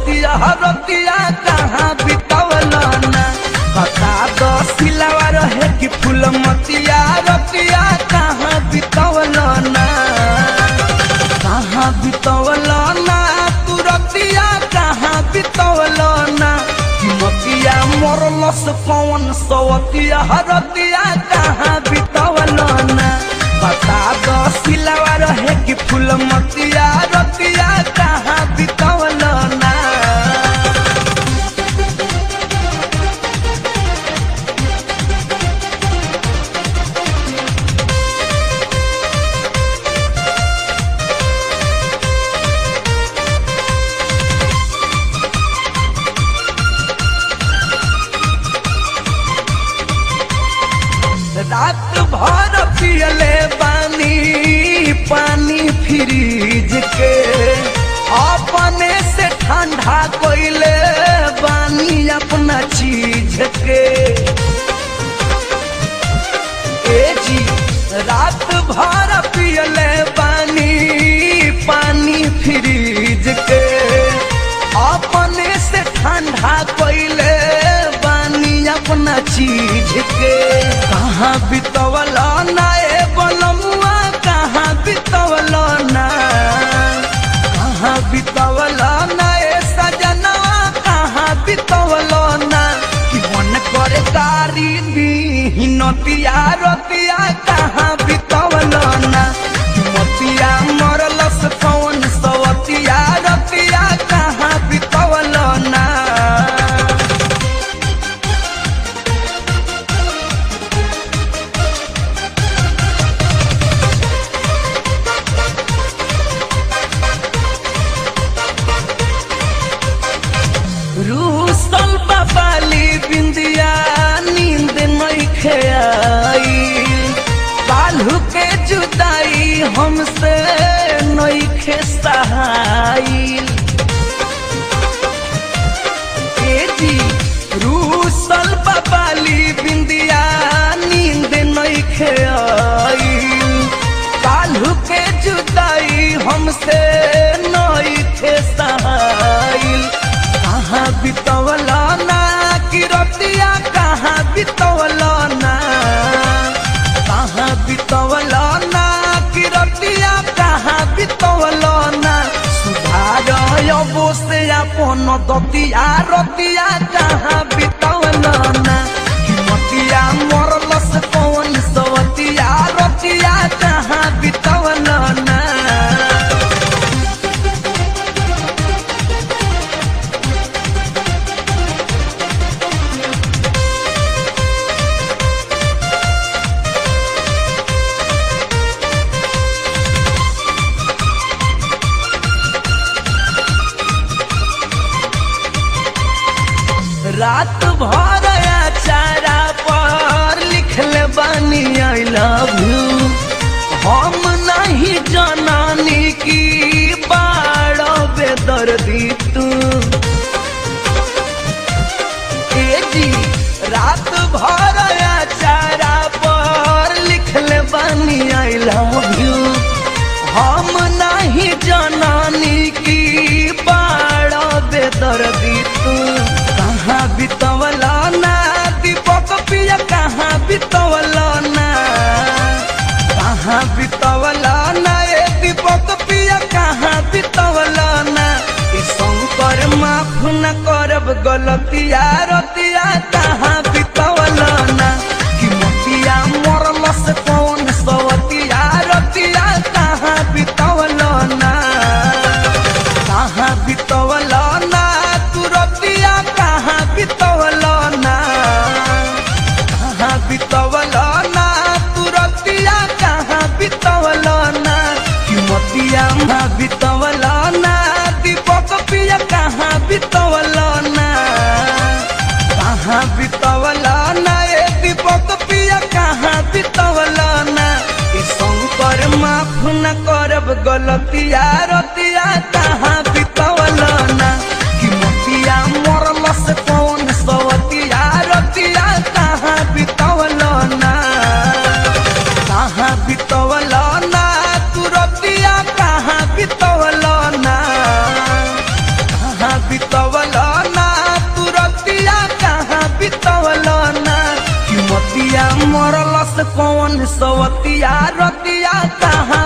सवतिया रतिया कहाँ बितवल ना बता दो सिलावा रहे कि फूलमतिया रतिया कहाँ बितवल ना कहाँ बितवल ना तू रतिया कहाँ बितवल ना मतिया मरलस कौन सवतिया रतिया कहाँ बितवल ना बता दो सिलावा रहे कि फूलमतिया रतिया कहाँ बितवल ना रात भर पियले पानी फ्रिज के अपने से ठंडा कोइले बानी अपना चीज के ए जी रात भर पियले पानी फ्रिज के अपने से ठंडा कोइले बानी अपना चीज के कहाँ बितवल ना ए बनमुआ कहाँ बितवल ना कहाँ बितवल ना ए सजनवा कहाँ बितवल ना कि मन करे कारी दी नतिया रतिया कहाँ बितवल ना मतिया मरलस कौन सवतिया रतिया कहाँ बितवल ना रूसल बाबाली बिंदिया नींद नइखे आई काल्हू के जुदाई हमसे नइखे सहाई ए जी रूसल बाबाली बिंदिया नींद नइखे आई काल्हू के जुदाई हमसे नइखे सहाई कहाँ बितवल ना कि रतिया कहाँ बितवल ना कहाँ बितवल ना कि रतिया कहाँ बितवल ना सुधार अबो से अपन दतिया रतिया कहाँ बितवल ना कि मतिया मरलस कौन सवतिया रतिया कहाँ बितवल ना रात भर चारा पर लिखले बानी आई लव यू हम नहीं जनानी की बाड़ो बेदर्दी तू ए जी रात भर चारा पर लिखले बानी आई लव यू हम नहीं जनानी की बाड़ो बेदर्दी तू कहाँ बितवल ना दीपक पिया कहाँ बितवल ना कहाँ बितवल ना ए दीपक पिया कहाँ बितवल ना ई शंकर माफ न करब गलतिया रतिया कहाँ बितवल ना कि मतिया मरलस कौन सवतिया रतिया कहाँ बितवल ना कहाँ बितवल ना तू रतिया कहाँ बितवल ना कहाँ बितवल ना तू रतिया कहाँ बितवल ना कि मतिया बितवल ना दीपक पिया कहाँ बितवल ना कहाँ बितवल ना ए दीपक पिया कहाँ बितवल ना ई शंकर माफ न करब गलतिया रतिया कहाँ बितवल ना कि मतिया मरलस कौन सवतिया रतिया कहाँ बितवल ना कहाँ बितवल ना तू रतिया कहाँ बितवल ना कहाँ बितवल कौन सवतिया रतिया कहाँ